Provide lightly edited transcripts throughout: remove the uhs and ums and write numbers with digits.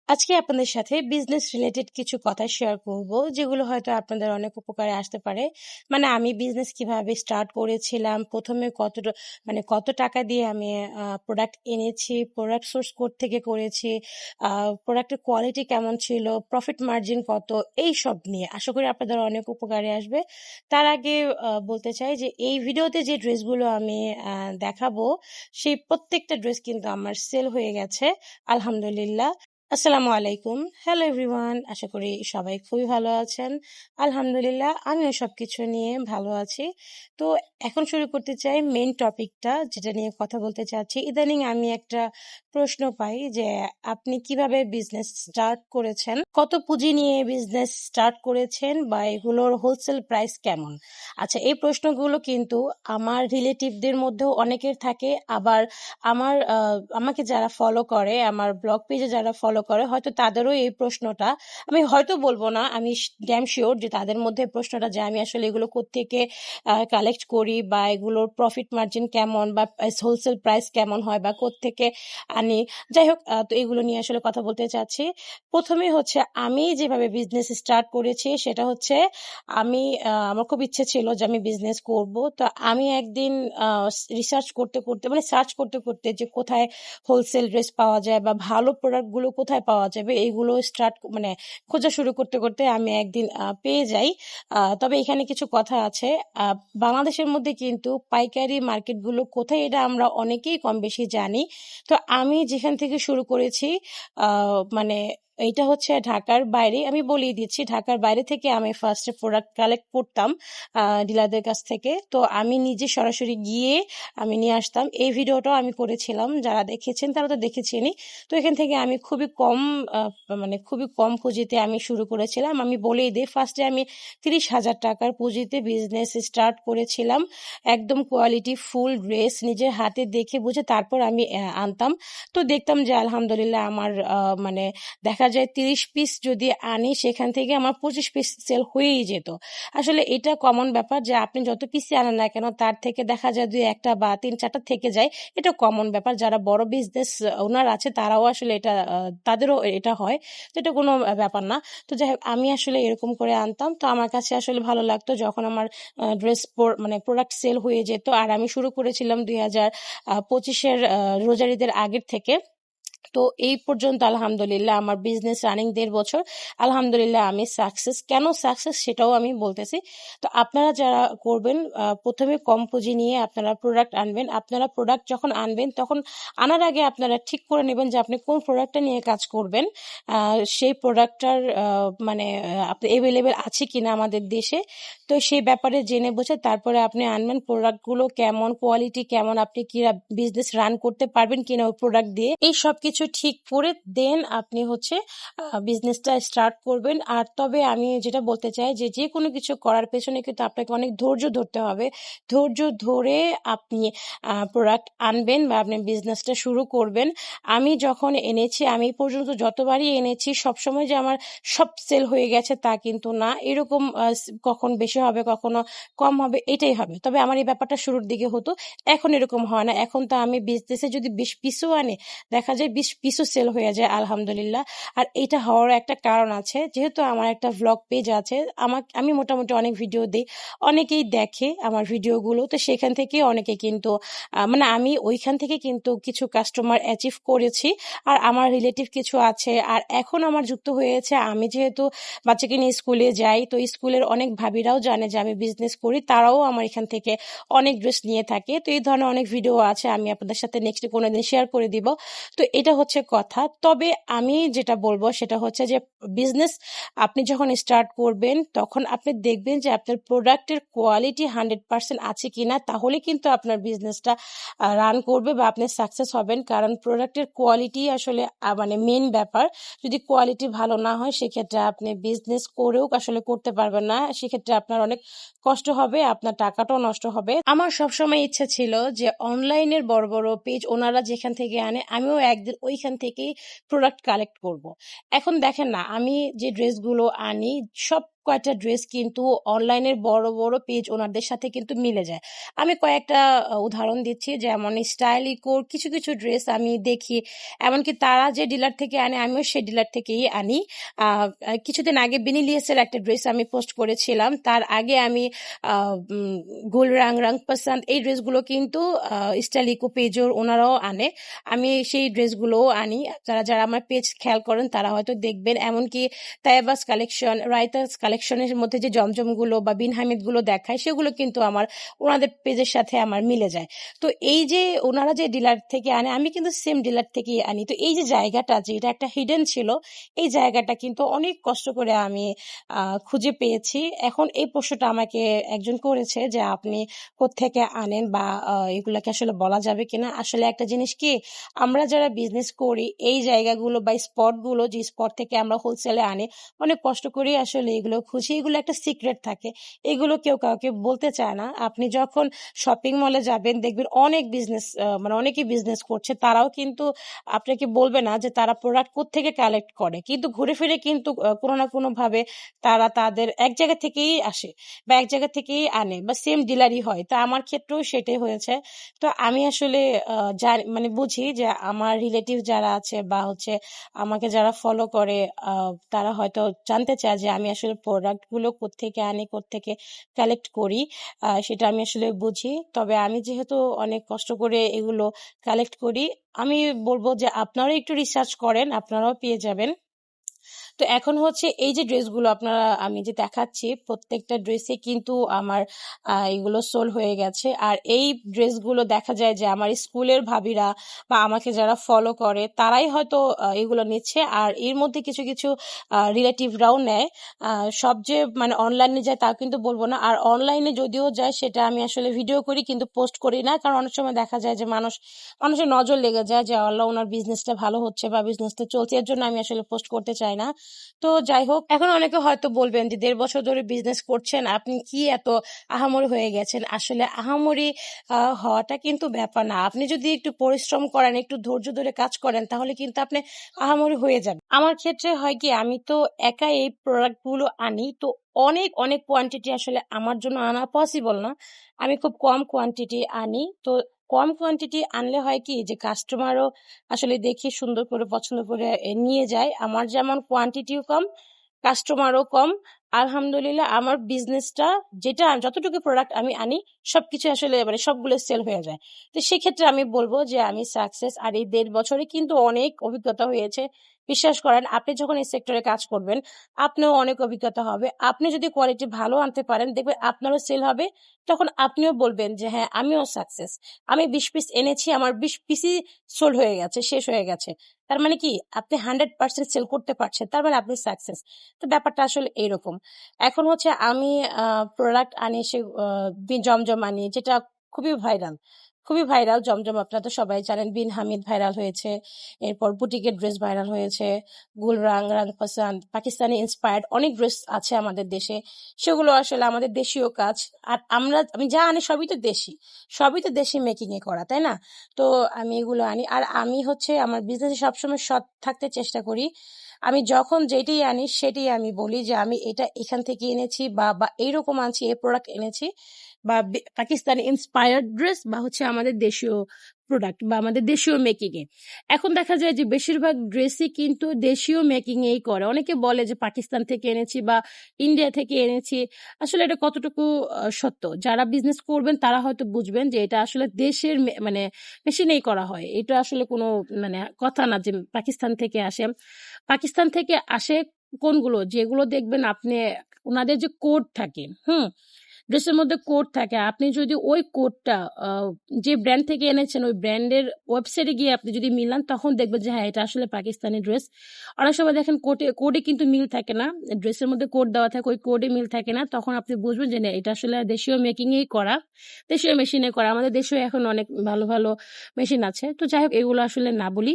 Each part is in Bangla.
আজকে আপনাদের সাথে বিজনেস রিলেটেড কিছু কথা শেয়ার করব, যেগুলো হয়তো আপনাদের অনেক উপকারে আসতে পারে। মানে আমি বিজনেস কিভাবে স্টার্ট করেছিলাম, প্রথমে কত টাকা দিয়ে আমি প্রোডাক্ট এনেছি, প্রোডাক্ট সোর্স কোড থেকে করেছি, প্রোডাক্টের কোয়ালিটি কেমন ছিল, প্রফিট মার্জিন কত, এই সব নিয়ে আশা করি আপনাদের অনেক উপকারে আসবে। তার আগে বলতে চাই যে এই ভিডিওতে যে ড্রেসগুলো আমি দেখাবো, সেই প্রত্যেকটা ড্রেস কিন্তু আমার সেল হয়ে গেছে, আলহামদুলিল্লাহ। আসসালামু আলাইকুম। হ্যালো এভরিওয়ান, আশা করি সবাই খুবই ভালো আছেন। আলহামদুলিল্লাহ আমিও সবকিছু নিয়ে ভালো আছি। তো এখন শুরু করতে চাই মেইন টপিকটা, যেটা নিয়ে কথা বলতে চাচ্ছি। ইদানিং আমি একটা প্রশ্ন পাই যে আপনি কিভাবে বিজনেস স্টার্ট করেছেন, কত পুঁজি নিয়ে বিজনেস স্টার্ট করেছেন, বা এগুলোর হোলসেল প্রাইস কেমন। আচ্ছা, এই প্রশ্নগুলো কিন্তু আমার রিলেটিভদের মধ্যেও অনেকের থাকে, আবার আমাকে যারা ফলো করে, আমার ব্লগ পেজে যারা ফলো করে, হয়তো তাদেরও এই প্রশ্নটা, আমি হয়তো বলবো না, আমি ড্যাম শিওর যে তাদের মধ্যে প্রশ্নটা, যে আমি আসলে এগুলো কোত্থেকে কালেক্ট করি, বা এগুলোর প্রফিট মার্জিন কেমন, বা হোলসেল প্রাইস কেমন হয়, বা কোত্থেকে আনি। যাই হোক, তো এগুলো নিয়ে আসলে কথা বলতে চাচ্ছি। প্রথমে হচ্ছে আমি যেভাবে বিজনেস স্টার্ট করেছি সেটা হচ্ছে, আমার খুব ইচ্ছে ছিল যে আমি বিজনেস করব। তো আমি একদিন রিসার্চ করতে করতে, মানে সার্চ করতে করতে, যে কোথায় হোলসেল ড্রেস পাওয়া যায় বা ভালো প্রোডাক্টগুলো কোথায় পাওয়া যাবে, এইগুলো খোঁজা শুরু করতে করতে আমি একদিন পেয়ে যাই। তবে এখানে কিছু কথা আছে। আহ, বাংলাদেশের মধ্যে কিন্তু পাইকারি মার্কেটগুলো কোথায়, এটা আমরা অনেকেই কম বেশি জানি। তো আমি যেখান থেকে শুরু করেছি, মানে এইটা হচ্ছে ঢাকার বাইরে। আমি বলেই দিচ্ছি, ঢাকার বাইরে থেকে আমি ফার্স্টে প্রোডাক্ট কালেক্ট করতাম ডিলারদের কাছ থেকে। তো আমি নিজে সরাসরি গিয়ে আমি নিয়ে আসতাম। এই ভিডিওটাও আমি করেছিলাম, যারা দেখেছেন তারা তো দেখেছেনই। তো এখান থেকে আমি আহ, খুবই কম পুঁজিতে আমি শুরু করেছিলাম। আমি বলেই দিই, ফার্স্টে আমি 30,000 টাকার পুঁজিতে বিজনেস স্টার্ট করেছিলাম। একদম কোয়ালিটি ফুল ড্রেস নিজের হাতে দেখে বুঝে তারপর আমি আনতাম। তো দেখতাম যে আলহামদুলিল্লাহ আমার দেখা যায় 30 পিস যদি আনি, সেখান থেকে আমার 25 পিস সেল হয়েই যেত। আসলে এটা কমন ব্যাপার, যে আপনি যত পিসই আনেন না কেন, তার থেকে দেখা যায় দুই একটা বা তিন চারটা থেকে যায়। এটা কমন ব্যাপার, যারা বড় বিজনেস ওনার আছে তারাও আসলে এটা, তাদেরও এটা হয়। তো এটা কোনো ব্যাপার না। তো যাই হোক, আমি আসলে এরকম করে আনতাম। তো আমার কাছে আসলে ভালো লাগতো যখন আমার ড্রেস প্রোডাক্ট সেল হয়ে যেত। আর আমি শুরু করেছিলাম 2025-এর রোজার ঈদের আগের থেকে। তো এই পর্যন্ত আলহামদুলিল্লাহ আমার বিজনেস রানিং 1.5 বছর। আলহামদুলিল্লাহ আমি সাকসেস। কেন সাকসেস সেটাও আমি বলতেছি। তো আপনারা যারা করবেন, প্রথমে কম পুঁজি নিয়ে আপনারা প্রোডাক্ট আনবেন। আপনারা প্রোডাক্ট যখন আনবেন, তখন আনার আগে আপনারা ঠিক করে নেবেন যে আপনি কোন প্রোডাক্টটা নিয়ে কাজ করবেন। সেই প্রোডাক্টটার আপনি এভেলেবেল আছে কিনা আমাদের দেশে। তো সেই ব্যাপারে জেনে বুঝে তারপরে আপনি আনবেন। প্রোডাক্টগুলো কেমন, কোয়ালিটি কেমন, আপনি কি বিজনেস রান করতে পারবেন কিনা ওই প্রোডাক্ট দিয়ে, এই সব কিছু ঠিক করে দেন আপনি হচ্ছে বিজনেসটা স্টার্ট করবেন। আর তবে আমি যেটা বলতে চাই, যে যে কোনো কিছু করার পেছনে কিন্তু আপনাকে অনেক ধৈর্য ধরতে হবে। ধৈর্য ধরে আপনি প্রোডাক্ট আনবেন বা আপনি বিজনেসটা শুরু করবেন। আমি যখন এনেছি, আমি এই পর্যন্ত যতবারই এনেছি, সবসময় যে আমার সব সেল হয়ে গেছে তা কিন্তু না। এরকম কখন বেশি হবে, কখনো কম হবে, এটাই হবে। তবে আমার এই ব্যাপারটা শুরুর দিকে হতো, এখন এরকম হয় না। এখন তো আমি বিজনেসে যদি 20 পিসও আনি, দেখা যায় 20 পিসও সেল হয়ে যায় আলহামদুলিল্লাহ। আর এটা হওয়ার একটা কারণ আছে, যেহেতু আমার একটা ভ্লগ পেজ আছে। আমি মোটামুটি অনেক ভিডিও দিই, অনেকেই দেখে আমার ভিডিওগুলো। তো সেখান থেকে অনেকে কিন্তু আমি ওইখান থেকে কিন্তু কিছু কাস্টমার অ্যাচিভ করেছি। আর আমার রিলেটিভ কিছু আছে, আর এখন আমার যুক্ত হয়েছে, আমি যেহেতু বাচ্চাকে নিয়ে স্কুলে যাই, তো স্কুলের অনেক ভাবিরাও জানে যে আমি বিজনেস করি, তারাও আমার এখান থেকে অনেক ড্রেস নিয়ে থাকে। তো এই ধরনের অনেক ভিডিও আছে, আমি আপনাদের সাথে নেক্সট কোনোদিন শেয়ার করে দিব। তো এটা হচ্ছে কথা। তবে আমি যেটা বলবো সেটা হচ্ছে যে বিজনেস আপনি যখন স্টার্ট করবেন, তখন আপনি দেখবেন যে আপনার প্রোডাক্টের কোয়ালিটি 100% আছে কিনা, তাহলে কিন্তু আপনার বিজনেসটা রান করবে বা আপনি সাকসেস হবেন। কারণ প্রোডাক্টের কোয়ালিটি আসলে মেন ব্যাপার। যদি কোয়ালিটি ভালো না হয়, সেক্ষেত্রে আপনি বিজনেস করেও আসলে করতে পারবেন না। সেক্ষেত্রে আপনার অনেক কষ্ট হবে, আপনার টাকাটাও নষ্ট হবে। আমার সবসময় ইচ্ছা ছিল যে অনলাইনের বড় বড় পেজ ওনারা যেখান থেকে আনে, আমিও একদিন ওইখান থেকেই প্রোডাক্ট কালেক্ট করব। এখন দেখেন না, আমি যে ড্রেসগুলো আনি, সব কয়েকটা ড্রেস কিন্তু অনলাইনের বড় বড় পেজ ওনাদের সাথে কিন্তু মিলে যায়। আমি কয়েকটা উদাহরণ দিচ্ছি, যেমন স্টাইল ইকোর কিছু কিছু ড্রেস আমি দেখি, এমনকি তারা যে ডিলার থেকে আনে আমিও সেই ডিলার থেকেই আনি। কিছুদিন আগে বিনিলিয়াসের একটা ড্রেস আমি পোস্ট করেছিলাম, তার আগে আমি গুল রাং রাং পসন্দ এই ড্রেসগুলো কিন্তু স্টাইল ইকো পেজের ওনারাও আনে, আমি সেই ড্রেসগুলোও আনি। যারা যারা আমার পেজ খেয়াল করেন তারা হয়তো দেখবেন, এমনকি তাইবাস কালেকশন, রাইতাস কালেকশনের মধ্যে যে জমজমগুলো বা বিন হামিদগুলো দেখায় সেগুলো কিন্তু আমার ওনাদের পেজের সাথে আমার মিলে যায়। তো এই যে ওনারা যে ডিলার থেকে আনে আমি কিন্তু সেম ডিলার থেকেই আনি। তো এই যে জায়গাটা, যে এটা একটা হিডেন ছিল, এই জায়গাটা কিন্তু অনেক কষ্ট করে আমি খুঁজে পেয়েছি। এখন এই প্রশ্নটা আমাকে একজন করেছে যে আপনি কোত্থেকে আনেন বা এগুলাকে আসলে বলা যাবে কিনা। আসলে একটা জিনিস কি, আমরা যারা বিজনেস করি এই জায়গাগুলো বা স্পটগুলো, যে স্পট থেকে আমরা হোলসেলে আনি, অনেক কষ্ট করেই আসলে এগুলো খুঁজি। এগুলো একটা সিক্রেট থাকে, এগুলো কেউ কাউকে বলতে চায় না। আপনি যখন শপিং মলে যাবেন দেখবেন অনেক বিজনেস, মানে অনেকেই বিজনেস করছে, তারাও কিন্তু আপনাকে বলবে না যে তারা প্রোডাক্ট কোত্থেকে কালেক্ট করে, কিন্তু ঘুরে ফিরে কিন্তু কোনো না কোনো ভাবে তারা তাদের এক জায়গা থেকেই আসে বা এক জায়গা থেকেই আনে বা সেম ডিলারই হয়। তো আমার ক্ষেত্রেও সেটাই হয়েছে। তো আমি আসলে মানে বুঝি যে আমার রিলেটিভ যারা আছে বা হচ্ছে আমাকে যারা ফলো করে, তারা হয়তো জানতে চায় যে আমি আসলে প্রোডাক্টগুলো কোত্থেকে আনি, কোত্থেকে কালেক্ট করি, সেটা আমি আসলে বুঝি। তবে আমি যেহেতু অনেক কষ্ট করে এগুলো কালেক্ট করি, আমি বলবো যে আপনারাও একটু রিসার্চ করেন, আপনারাও পেয়ে যাবেন। তো এখন হচ্ছে এই যে ড্রেসগুলো আপনারা আমি যে দেখাচ্ছি, প্রত্যেকটা ড্রেসে কিন্তু আমার এগুলো সোল হয়ে গেছে। আর এই ড্রেসগুলো দেখা যায় যে আমার স্কুলের ভাবিরা বা আমাকে যারা ফলো করে তারাই হয়তো এগুলো নিচ্ছে, আর এর মধ্যে কিছু কিছু রিলেটিভরাও নেয়। সব যে মানে অনলাইনে যায় তা কিন্তু বলবো না, আর অনলাইনে যদিও যায় সেটা আমি আসলে ভিডিও করি কিন্তু পোস্ট করি না, কারণ অনেক সময় দেখা যায় যে মানুষের নজর লেগে যায় যে আল্লাহ ওনার বিজনেসটা ভালো হচ্ছে বা বিজনেসটা চলছে, এর জন্য আমি আসলে পোস্ট করতে চাই না। তো যাই হোক, এখন অনেকে হয়তো বলবেন যে 1.5 বছর ধরে বিজনেস করছেন, আপনি কি এত আহামরি হয়ে গেছেন। আসলে আহামরি হওয়াটা কিন্তু ব্যাপার না, আপনি যদি একটু পরিশ্রম করেন, একটু ধৈর্য ধরে কাজ করেন, তাহলে কিন্তু আপনি আহামরি হয়ে যাবেন। আমার ক্ষেত্রে হয় কি, আমি তো একা এই প্রোডাক্ট গুলো আনি, তো অনেক অনেক কোয়ান্টিটি আসলে আমার জন্য আনা পসিবল না, আমি খুব কম কোয়ান্টিটি আনি। তো কম কোয়ান্টিটি আনলে হয় কি যে কাস্টমারও আসলে দেখে সুন্দর করে পছন্দ করে নিয়ে যায়। আমার যেমন কোয়ান্টিটিও কম, কাস্টমারও কম। আলহামদুলিল্লাহ আমার বিজনেসটা, যেটা যতটুকু প্রোডাক্ট আমি আনি সবকিছু আসলে মানে সবগুলো সেল হয়ে যায়। তো সেক্ষেত্রে আমি বলবো যে আমি সাকসেস। আর এই 1.5 বছরে কিন্তু অনেক অভিজ্ঞতা হয়েছে। বিশ্বাস করেন, আপনি যখন এই সেক্টরে কাজ করবেন আপনিও অনেক অভিজ্ঞতা হবে। আপনি যদি কোয়ালিটি ভালো আনতে পারেন দেখবেন আপনারও সেল হবে, তখন আপনিও বলবেন যে হ্যাঁ আমিও সাকসেস। আমি 20 পিস এনেছি, আমার 20 পিসই সোল্ড হয়ে গেছে, শেষ হয়ে গেছে। তার মানে কি, আপনি 100% সেল করতে পারছেন, তার মানে আপনি সাকসেস। তো ব্যাপারটা আসলে এইরকম। এখন হচ্ছে আমি প্রোডাক্ট আনি, সে জমজম আনি, যেটা খুবই ভাইরাল, খুবই ভাইরাল জমজম। আপনারা তো সবাই জানেন বিন হামিদ ভাইরাল হয়েছে, এরপর বুটিকের ড্রেস ভাইরাল হয়েছে, গুল রাং রাং পসন্দ, পাকিস্তানি ইন্সপায়ার্ড অনেক ড্রেস আছে আমাদের দেশে, সেগুলো আসলে আমাদের দেশীয় কাজ। আর আমি যা আনি সবই তো দেশি, সবই তো দেশি মেকিং এ করা, তাই না? তো আমি এগুলো আনি। আর আমি হচ্ছে আমার বিজনেসে সবসময় সৎ থাকতে চেষ্টা করি। আমি যখন যেটাই আনি সেটাই আমি বলি যে আমি এটা এখান থেকে এনেছি বা বা এইরকম আনছি, এই প্রোডাক্ট এনেছি, বা পাকিস্তানি ইন্সপায়ার্ড ড্রেস বা হচ্ছে আমাদের দেশীয় প্রোডাক্ট বা আমাদের দেশীয় মেকিং এ। এখন দেখা যায় যে বেশিরভাগ ড্রেসই কিন্তু দেশীয় মেকিং এই করে। অনেকে বলে যে পাকিস্তান থেকে এনেছি বা ইন্ডিয়া থেকে এনেছি, আসলে এটা কতটুকু সত্য, যারা বিজনেস করবেন তারা হয়তো বুঝবেন যে এটা আসলে দেশের মানে মেশিনেই করা হয়। এটা আসলে কোনো মানে কথা না যে পাকিস্তান থেকে আসে। পাকিস্তান থেকে আসে কোনগুলো, যেগুলো দেখবেন আপনি ওনাদের যে কোড থাকে, ড্রেসের মধ্যে কোড থাকে, আপনি যদি ওই কোডটা যে ব্র্যান্ড থেকে এনেছেন ওই ব্র্যান্ডের ওয়েবসাইটে গিয়ে আপনি যদি মিলান, তখন দেখবেন যে হ্যাঁ এটা আসলে পাকিস্তানি ড্রেস। অনেক সময় দেখেন কোডে কিন্তু মিল থাকে না, ড্রেসের মধ্যে কোড দেওয়া থাকে ওই কোডে মিল থাকে না, তখন আপনি বুঝবেন যে না এটা আসলে দেশীয় মেকিং এই করা, দেশীয় মেশিনে করা। আমাদের দেশেও এখন অনেক ভালো ভালো মেশিন আছে। তো যাই হোক, এগুলো আসলে না বলি।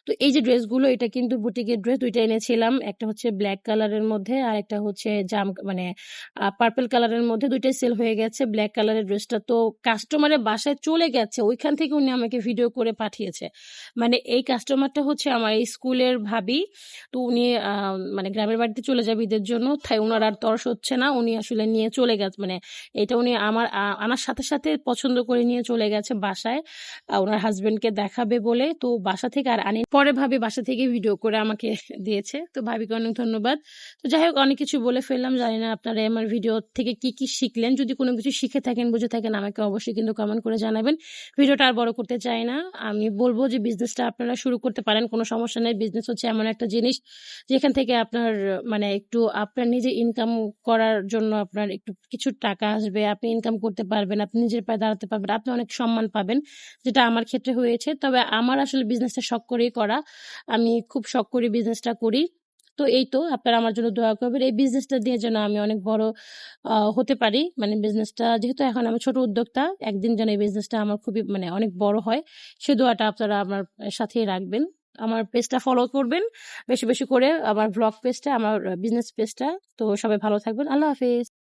তো এই যে ড্রেসগুলো এটা কিন্তু বুটিকের ড্রেস, ২ টা এনেছিলাম। একটা হচ্ছে ব্লাক কালারের মধ্যে আরেকটা হচ্ছে মানে পার্পল কালারের মধ্যে, ২ টাই সেল হয়ে গেছে। ব্লাক কালারের ড্রেসটা তো কাস্টমারের বাসায় চলে গেছে। ওইখান থেকে উনি আমাকে ভিডিও করে পাঠিয়েছে। মানে এই কাস্টমারটা হচ্ছে আমার এই স্কুলের ভাবি। তো উনি মানে গ্রামের বাড়িতে চলে যাবে ঈদের জন্য। তাই উনার আর তর্স হচ্ছে না। উনি আসলে নিয়ে চলে গেছে। মানে এটা উনি আনার সাথে, সাথে পছন্দ করে নিয়ে চলে গেছে বাসায়। উনার হাসব্যান্ডকে দেখাবে বলে। তো বাসা থেকে আর আনি পরে ভাবি বাসা থেকে ভিডিও করে আমাকে দিয়েছে। তো ভাবিকে অনেক ধন্যবাদ। তো যাই হোক অনেক কিছু বলে ফেললাম। জানি না আপনারা আমার ভিডিও থেকে কি, কি শিখলেন। যদি কোনো কিছু শিখে থাকেন, বুঝে থাকেন আমাকে অবশ্যই কিন্তু কমেন্ট করে জানাবেন। ভিডিওটা আর বড় করতে চাই না। আমি বলব যে বিজনেসটা আপনারা শুরু করতে পারেন। কোনো সমস্যা নেই। বিজনেস হচ্ছে এমন একটা জিনিস যেখান থেকে আপনার মানে একটু আপনার নিজে ইনকাম করার জন্য আপনার একটু কিছু টাকা আসবে। আপনি ইনকাম করতে পারবেন। আপনি নিজের পায়ে দাঁড়াতে পারবেন। আপনি অনেক সম্মান পাবেন। যেটা আমার ক্ষেত্রে হয়েছে। তবে আমার আসলে বিজনেসটা শখ করেই করা। আমি খুব শখ করে বিজনেসটা করি। তো এই তো আপনারা আমার জন্য দোয়া করবেন। এই বিজনেসটা দিয়ে যেন আমি অনেক বড় হতে পারি। মানে বিজনেসটা যেহেতু এখন আমি ছোট উদ্যোক্তা, একদিন যেন এই বিজনেসটা আমার খুবই মানে অনেক বড় হয়। সে দোয়াটা আপনারা আমার সাথেই রাখবেন। আমার পেজটা ফলো করবেন বেশি, বেশি করে। আমার ভ্লগ পেজটা, আমার বিজনেস পেজটা। তো সবাই ভালো থাকবেন। আল্লাহ হাফেজ।